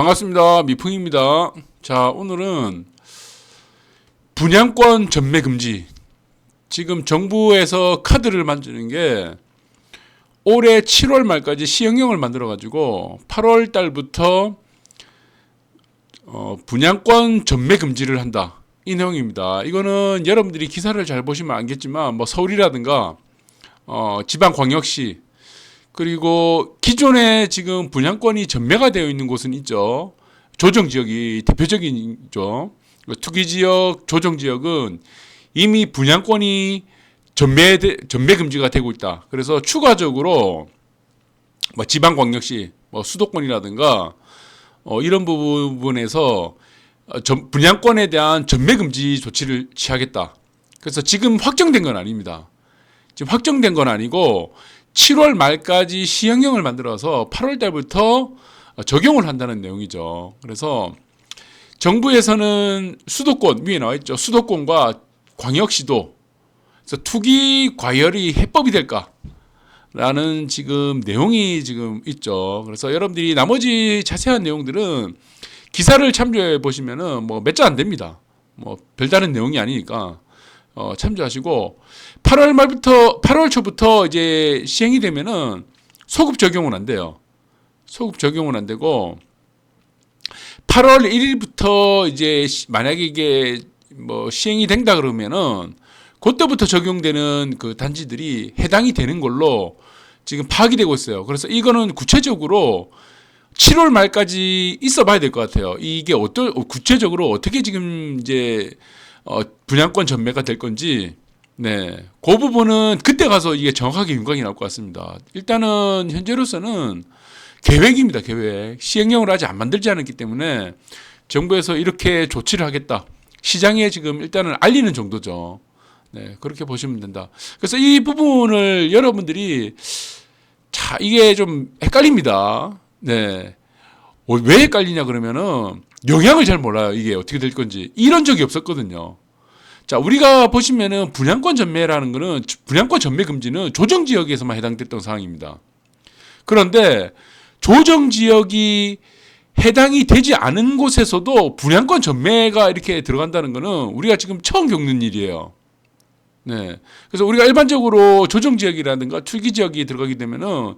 반갑습니다. 미풍입니다. 자, 오늘은 분양권 전매 금지. 지금 정부에서 카드를 만드는 게 올해 7월 말까지 시행령을 만들어 가지고 8월 달부터 분양권 전매 금지를 한다. 이 내용입니다. 이거는 여러분들이 기사를 잘 보시면 알겠지만 뭐 서울이라든가 지방광역시 그리고 기존에 지금 분양권이 전매가 되어 있는 곳은 있죠. 조정지역이 대표적이죠. 투기지역, 조정지역은 이미 분양권이 전매 금지가 되고 있다. 그래서 추가적으로 뭐 지방광역시, 뭐 수도권이라든가 이런 부분에서 분양권에 대한 전매 금지 조치를 취하겠다. 그래서 지금 확정된 건 아닙니다. 지금 확정된 건 아니고 7월 말까지 시행령을 만들어서 8월 달부터 적용을 한다는 내용이죠. 그래서 정부에서는 수도권 위에 나와 있죠. 수도권과 광역시도 그래서 투기 과열이 해법이 될까라는 지금 내용이 지금 있죠. 그래서 여러분들이 나머지 자세한 내용들은 기사를 참조해 보시면은 뭐 몇 자 안 됩니다. 뭐 별다른 내용이 아니니까 참조하시고 8월 초부터 이제 시행이 되면은 소급 적용은 안 돼요. 소급 적용은 안 되고 8월 1일부터 이제 만약에 이게 뭐 시행이 된다 그러면은 그때부터 적용되는 그 단지들이 해당이 되는 걸로 지금 파악이 되고 있어요. 그래서 이거는 구체적으로 7월 말까지 있어 봐야 될 것 같아요. 이게 구체적으로 어떻게 지금 이제 분양권 전매가 될 건지, 네, 그 부분은 그때 가서 이게 정확하게 윤곽이 나올 것 같습니다. 일단은 현재로서는 계획입니다. 계획. 시행령을 아직 안 만들지 않았기 때문에 정부에서 이렇게 조치를 하겠다. 시장에 지금 일단은 알리는 정도죠. 네, 그렇게 보시면 된다. 그래서 이 부분을 여러분들이 이게 좀 헷갈립니다. 네. 왜 헷갈리냐 그러면은 영향을 잘 몰라요. 이게 어떻게 될 건지. 이런 적이 없었거든요. 자, 우리가 보시면은 분양권 전매라는 거는 분양권 전매 금지는 조정 지역에서만 해당됐던 사항입니다. 그런데 조정 지역이 해당이 되지 않은 곳에서도 분양권 전매가 이렇게 들어간다는 거는 우리가 지금 처음 겪는 일이에요. 네. 그래서 우리가 일반적으로 조정 지역이라든가 투기 지역이 들어가게 되면은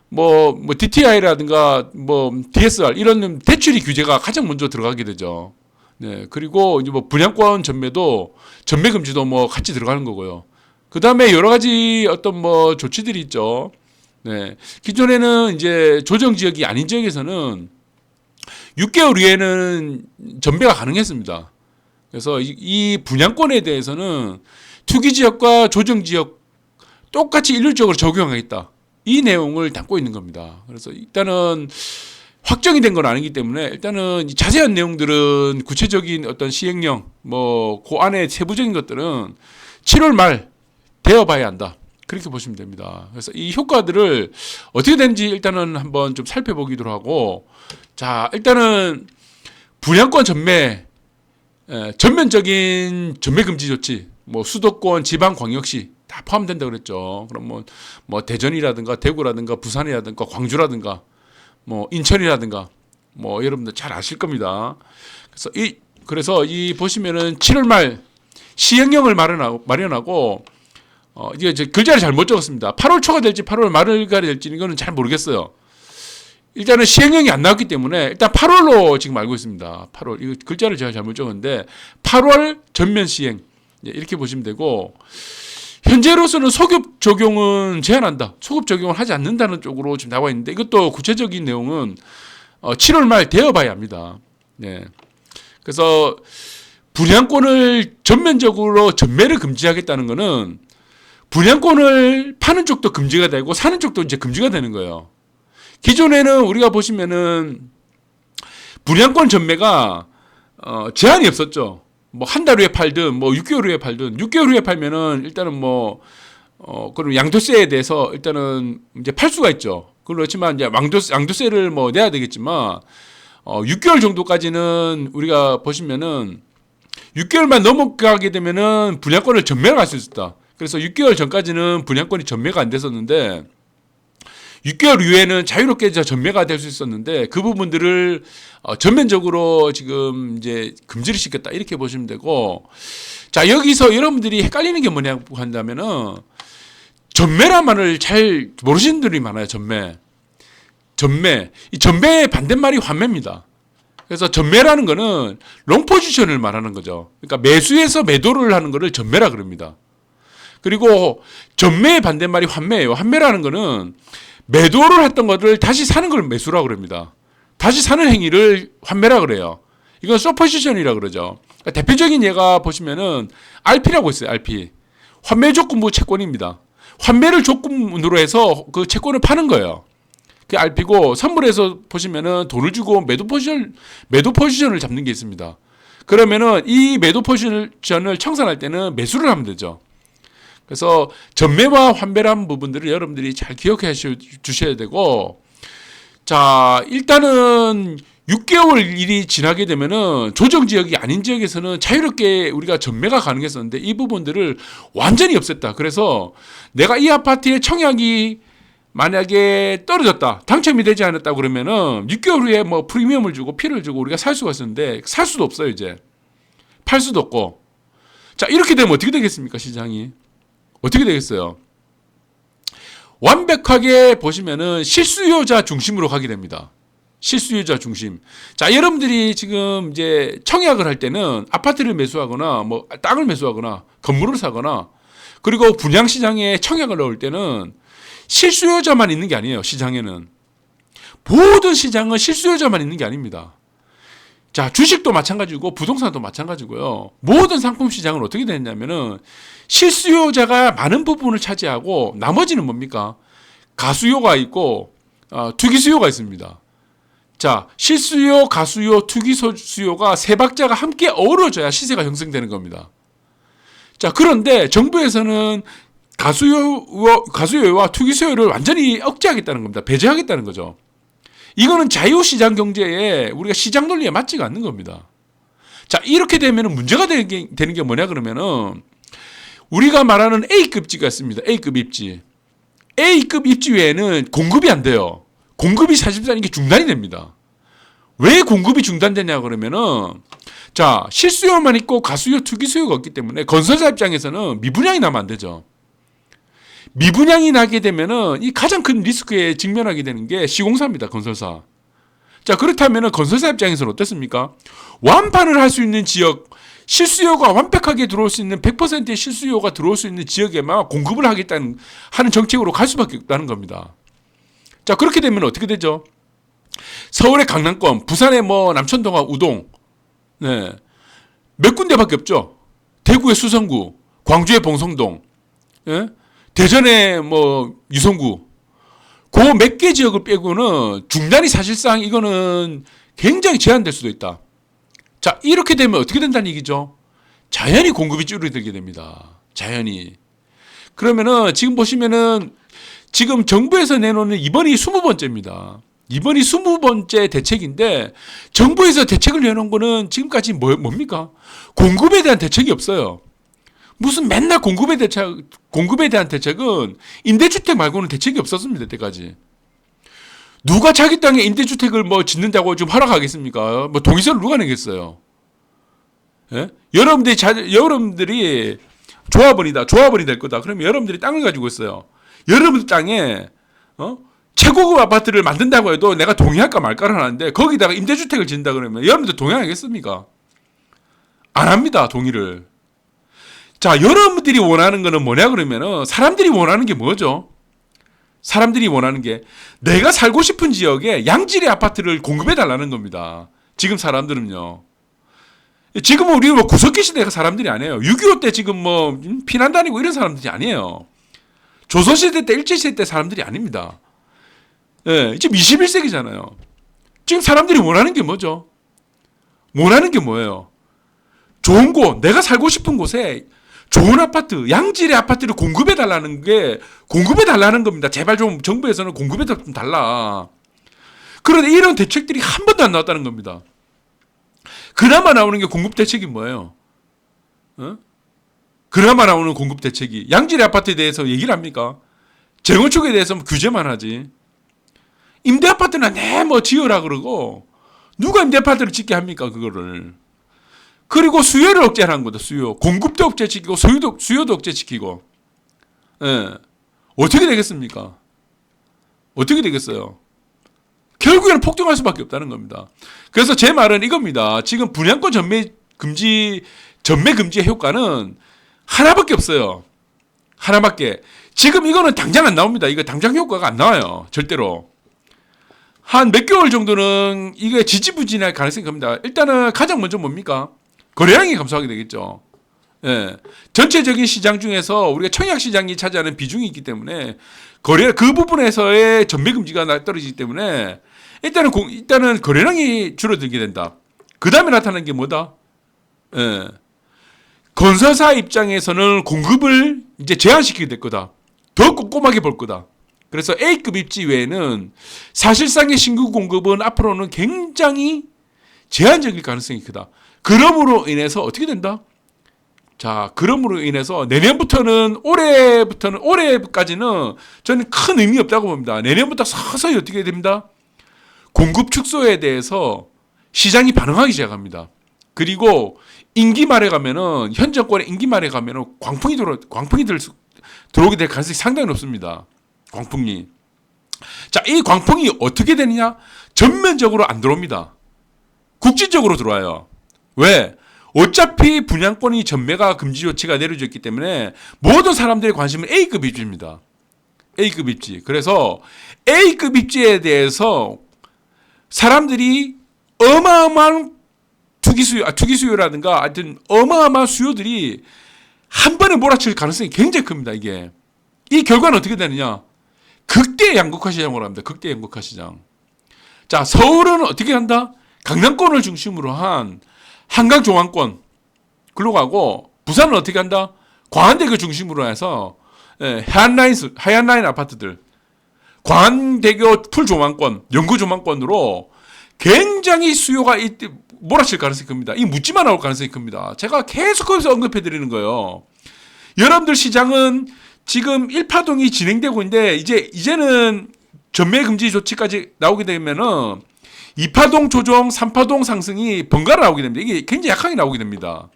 뭐 DTI라든가 뭐 DSR 이런 대출이 규제가 가장 먼저 들어가게 되죠. 네. 그리고 이제 뭐 분양권 전매도 전매 금지도 뭐 같이 들어가는 거고요. 그 다음에 여러 가지 어떤 뭐 조치들이 있죠. 네. 기존에는 이제 조정 지역이 아닌 지역에서는 6개월 이후에는 전매가 가능했습니다. 그래서 이 분양권에 대해서는 투기 지역과 조정 지역 똑같이 일률적으로 적용하겠다. 이 내용을 담고 있는 겁니다. 그래서 일단은 확정이 된 건 아니기 때문에 일단은 자세한 내용들은 구체적인 어떤 시행령 그 안에 세부적인 것들은 7월 말 되어봐야 한다. 그렇게 보시면 됩니다. 그래서 이 효과들을 어떻게 되는지 일단은 한번 좀 살펴보기도 하고, 자, 일단은 분양권 전매, 전면적인 전매 금지 조치, 수도권, 지방, 광역시 다 포함된다고 그랬죠. 그럼 뭐 대전이라든가 대구라든가 부산이라든가 광주라든가 인천이라든가 여러분들 잘 아실 겁니다. 그래서 이 보시면은 7월 말 시행령을 마련하고 이게 글자를 잘못 적었습니다. 8월 초가 될지 8월 말가 될지 이거는 잘 모르겠어요. 일단은 시행령이 안 나왔기 때문에 일단 8월로 지금 알고 있습니다. 8월. 이거 글자를 제가 잘못 적었는데 8월 전면 시행. 이렇게 보시면 되고, 현재로서는 소급 적용은 제한한다. 소급 적용을 하지 않는다는 쪽으로 지금 나와 있는데, 이것도 구체적인 내용은 7월 말 되어봐야 합니다. 네. 그래서 분양권을 전면적으로 전매를 금지하겠다는 거는 분양권을 파는 쪽도 금지가 되고 사는 쪽도 이제 금지가 되는 거예요. 기존에는 우리가 보시면은 분양권 전매가 제한이 없었죠. 한 달 후에 팔든 6개월 후에 팔든 6개월 후에 팔면은 일단은 그럼 양도세에 대해서 일단은 이제 팔 수가 있죠. 그렇지만 이제 양도세를 내야 되겠지만 6개월 정도까지는 우리가 보시면은 6개월만 넘어가게 되면은 분양권을 전매를 할 수 있었다. 그래서 6개월 전까지는 분양권이 전매가 안 됐었는데 6개월 이후에는 자유롭게 전매가 될 수 있었는데 그 부분들을 전면적으로 지금 이제 금지를 시켰다 이렇게 보시면 되고, 자 여기서 여러분들이 헷갈리는 게 뭐냐고 한다면은 전매란 말을 잘 모르시는 분들이 많아요. 전매. 이 전매의 반대말이 환매입니다. 그래서 전매라는 거는 롱 포지션을 말하는 거죠. 그러니까 매수해서 매도를 하는 거를 전매라 그럽니다. 그리고 전매의 반대말이 환매예요. 환매라는 거는 매도를 했던 것을 다시 사는 걸 매수라고 그럽니다. 다시 사는 행위를 환매라 그래요. 이건 숏포지션이라 그러죠. 그러니까 대표적인 예가 보시면은 RP라고 있어요. RP. 환매 조건부 채권입니다. 환매를 조건으로 해서 그 채권을 파는 거예요. 그게 RP고, 선물에서 보시면은 돈을 주고 매도 포지션을 잡는 게 있습니다. 그러면은 이 매도 포지션을 청산할 때는 매수를 하면 되죠. 그래서 전매와 환매라는 부분들을 여러분들이 잘 기억해 주셔야 되고, 자, 일단은 6개월 일이 지나게 되면은 조정 지역이 아닌 지역에서는 자유롭게 우리가 전매가 가능했었는데 이 부분들을 완전히 없앴다. 그래서 내가 이 아파트의 청약이 만약에 떨어졌다, 당첨이 되지 않았다 그러면은 6개월 후에 뭐 프리미엄을 주고 피를 주고 우리가 살 수가 있었는데 살 수도 없어요. 이제 팔 수도 없고. 자, 이렇게 되면 어떻게 되겠습니까? 시장이 어떻게 되겠어요? 완벽하게 보시면은 실수요자 중심으로 가게 됩니다. 실수요자 중심. 자, 여러분들이 지금 이제 청약을 할 때는 아파트를 매수하거나 뭐 땅을 매수하거나 건물을 사거나, 그리고 분양시장에 청약을 넣을 때는 실수요자만 있는 게 아니에요. 시장에는 모든 시장은 실수요자만 있는 게 아닙니다. 자, 주식도 마찬가지고 부동산도 마찬가지고요. 모든 상품 시장은 어떻게 되냐면은 실수요자가 많은 부분을 차지하고 나머지는 뭡니까? 가수요가 있고 투기수요가 있습니다. 자, 실수요, 가수요, 투기수요가 세 박자가 함께 어우러져야 시세가 형성되는 겁니다. 자, 그런데 정부에서는 가수요와 투기수요를 완전히 억제하겠다는 겁니다. 배제하겠다는 거죠. 이거는 자유시장 경제에 우리가 시장 논리에 맞지가 않는 겁니다. 자, 이렇게 되면 문제가 되는 게 뭐냐 그러면은 우리가 말하는 A급 입지가 있습니다. A급 입지. A급 입지 외에는 공급이 안 돼요. 공급이 사실상 이게 중단이 됩니다. 왜 공급이 중단되냐 그러면은, 자, 실수요만 있고 가수요, 투기수요가 없기 때문에 건설사 입장에서는 미분양이 나면 안 되죠. 미분양이 나게 되면은 이 가장 큰 리스크에 직면하게 되는 게 시공사입니다. 건설사. 자, 그렇다면은 건설사 입장에서는 어떻습니까? 완판을 할 수 있는 지역, 실수요가 완벽하게 들어올 수 있는 100%의 실수요가 들어올 수 있는 지역에만 공급을 하겠다는 하는 정책으로 갈 수밖에 없다는 겁니다. 자, 그렇게 되면 어떻게 되죠? 서울의 강남권, 부산의 뭐 남천동과 우동, 네, 몇 군데밖에 없죠. 대구의 수성구, 광주의 봉성동, 예? 대전의 뭐 유성구, 그 몇 개 지역을 빼고는 중단이 사실상 이거는 굉장히 제한될 수도 있다. 자, 이렇게 되면 어떻게 된다는 얘기죠? 자연히 공급이 줄어들게 됩니다. 자연히. 그러면은 지금 보시면은 지금 정부에서 내놓는 이번이 20번째입니다. 이번이 20번째 대책인데 정부에서 대책을 내놓은 거는 지금까지 뭡니까? 공급에 대한 대책이 없어요. 무슨 맨날 공급에 대한 대책은 임대주택 말고는 대책이 없었습니다. 이때까지. 누가 자기 땅에 임대주택을 뭐 짓는다고 좀 허락하겠습니까? 뭐 동의서를 누가 내겠어요? 예? 여러분들이 조합원이 될 거다. 그러면 여러분들이 땅을 가지고 있어요. 여러분 땅에 최고급 아파트를 만든다고 해도 내가 동의할까 말까를 하는데 거기다가 임대주택을 짓는다 그러면 여러분들 동의하겠습니까? 안 합니다. 동의를. 자, 여러분들이 원하는 거는 뭐냐 그러면은 사람들이 원하는 게 뭐죠? 사람들이 원하는 게 내가 살고 싶은 지역에 양질의 아파트를 공급해 달라는 겁니다. 지금 사람들은요. 지금은 우리 뭐 구석기 시대 사람들이 아니에요. 6.25 때 지금 뭐 피난 다니고 이런 사람들이 아니에요. 조선시대 때, 일제시대 때 사람들이 아닙니다. 예, 지금 21세기잖아요. 지금 사람들이 원하는 게 뭐죠? 원하는 게 뭐예요? 좋은 곳, 내가 살고 싶은 곳에 좋은 아파트, 양질의 아파트를 공급해달라는 겁니다. 제발 좀 정부에서는 공급해좀 달라. 그런데 이런 대책들이 한 번도 안 나왔다는 겁니다. 그나마 나오는 게 공급 대책이 뭐예요? 그나마 나오는 공급 대책이 양질의 아파트에 대해서 얘기를 합니까? 재건축에 대해서 규제만 하지. 임대 아파트는 뭐 지으라 그러고 누가 임대 아파트를 짓게 합니까 그거를. 그리고 수요를 억제하는 거다. 수요. 공급도 억제시키고 수요도 억제시키고. 예. 어떻게 되겠습니까? 어떻게 되겠어요? 결국에는 폭등할 수밖에 없다는 겁니다. 그래서 제 말은 이겁니다. 지금 분양권 전매 금지의 효과는 하나밖에 없어요. 하나밖에. 지금 이거는 당장 안 나옵니다. 이거 당장 효과가 안 나와요. 절대로. 한 몇 개월 정도는 이게 지지부진할 가능성이 큽니다. 일단은 가장 먼저 뭡니까? 거래량이 감소하게 되겠죠. 예. 전체적인 시장 중에서 우리가 청약 시장이 차지하는 비중이 있기 때문에 그 부분에서의 전매 금지가 떨어지기 때문에 일단은 거래량이 줄어들게 된다. 그 다음에 나타나는 게 뭐다? 예. 건설사 입장에서는 공급을 이제 제한시키게 될 거다. 더 꼼꼼하게 볼 거다. 그래서 A급 입지 외에는 사실상의 신규 공급은 앞으로는 굉장히 제한적일 가능성이 크다. 그러므로 인해서 어떻게 된다? 자, 그러므로 인해서 올해까지는 저는 큰 의미 없다고 봅니다. 내년부터 서서히 어떻게 됩니다? 공급 축소에 대해서 시장이 반응하기 시작합니다. 그리고 임기 말에 가면은 현 정권의 임기 말에 가면은 광풍이 들어오게 될 가능성이 상당히 높습니다. 광풍이. 자, 이 광풍이 어떻게 되느냐? 전면적으로 안 들어옵니다. 국지적으로 들어와요. 왜? 어차피 분양권이 전매가 금지 조치가 내려졌기 때문에 모든 사람들의 관심은 A급 입지입니다. A급 입지. 그래서 A급 입지에 대해서 사람들이 어마어마한 투기 수요라든가 하여튼 어마어마한 수요들이 한 번에 몰아칠 가능성이 굉장히 큽니다. 이게. 이 결과는 어떻게 되느냐? 극대 양극화 시장으로 합니다. 극대 양극화 시장. 자, 서울은 어떻게 한다? 강남권을 중심으로 한 한강 종합권 글로 가고 부산은 어떻게 한다? 광안대교 중심으로 해서 하얀라인 아파트들 광안대교 풀 조망권, 연구 조망권으로 굉장히 수요가 몰아칠 가능성이 큽니다. 이 묻지마 나올 가능성이 큽니다. 제가 계속해서 언급해 드리는 거예요. 여러분들 시장은 지금 1파동이 진행되고 있는데 이제는 전매 금지 조치까지 나오게 되면은 2파동 조정, 3파동 상승이 번갈아 나오게 됩니다. 이게 굉장히 약하게 나오게 됩니다.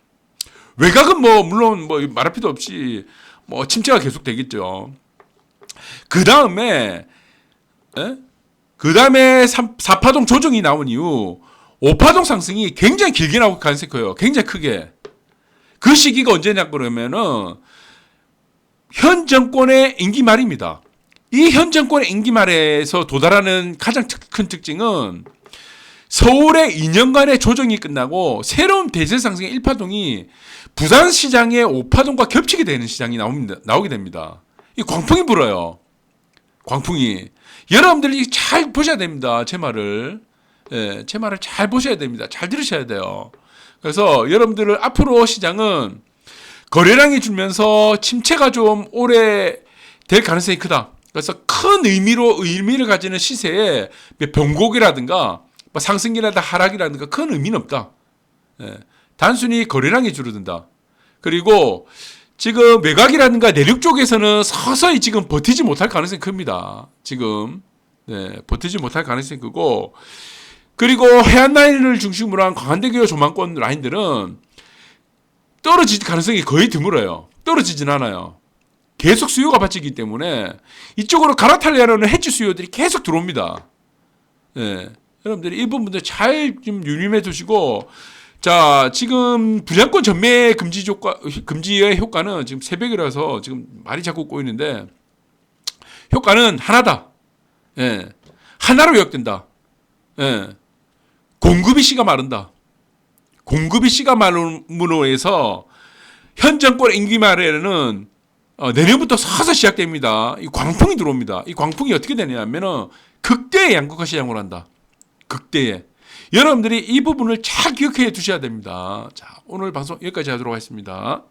외곽은 물론 말할 필요 없이 침체가 계속 되겠죠. 그 다음에 4파동 조정이 나온 이후 5파동 상승이 굉장히 길게 나올 가능성이 커요. 굉장히 크게. 그 시기가 언제냐 그러면은 현 정권의 임기 말입니다. 이 현 정권의 임기 말에서 도달하는 가장 큰 특징은 서울의 2년간의 조정이 끝나고 새로운 대세 상승의 1파동이 부산 시장의 5파동과 겹치게 되는 시장이 나오게 됩니다. 이 광풍이 불어요. 광풍이. 여러분들이 잘 보셔야 됩니다. 제 말을. 제 말을 잘 보셔야 됩니다. 잘 들으셔야 돼요. 그래서 여러분들을 앞으로 시장은 거래량이 줄면서 침체가 좀 오래 될 가능성이 크다. 그래서 큰 의미를 가지는 시세에 변곡이라든가 상승이라든가 하락이라든가 큰 의미는 없다. 단순히 거래량이 줄어든다. 그리고 지금 외곽이라든가 내륙 쪽에서는 서서히 지금 버티지 못할 가능성이 큽니다. 지금 버티지 못할 가능성이 크고 그리고 해안라인을 중심으로 한 광안대교 조망권 라인들은 떨어질 가능성이 거의 드물어요. 떨어지진 않아요. 계속 수요가 받치기 때문에 이쪽으로 갈아타려는 해지 수요들이 계속 들어옵니다. 여러분들이 이 부분들 잘 좀 유념해 두시고, 자, 지금 분양권 전매 금지의 효과는 지금 새벽이라서 지금 말이 자꾸 꼬이는데, 효과는 하나다. 하나로 요약된다. 공급이 씨가 마른다. 공급이 씨가 마름으로 해서 현 정권 임기 말에는 내년부터 서서 시작됩니다. 이 광풍이 들어옵니다. 이 광풍이 어떻게 되냐면은 극대의 양극화 시장으로 한다. 극대의. 여러분들이 이 부분을 잘 기억해 두셔야 됩니다. 자, 오늘 방송 여기까지 하도록 하겠습니다.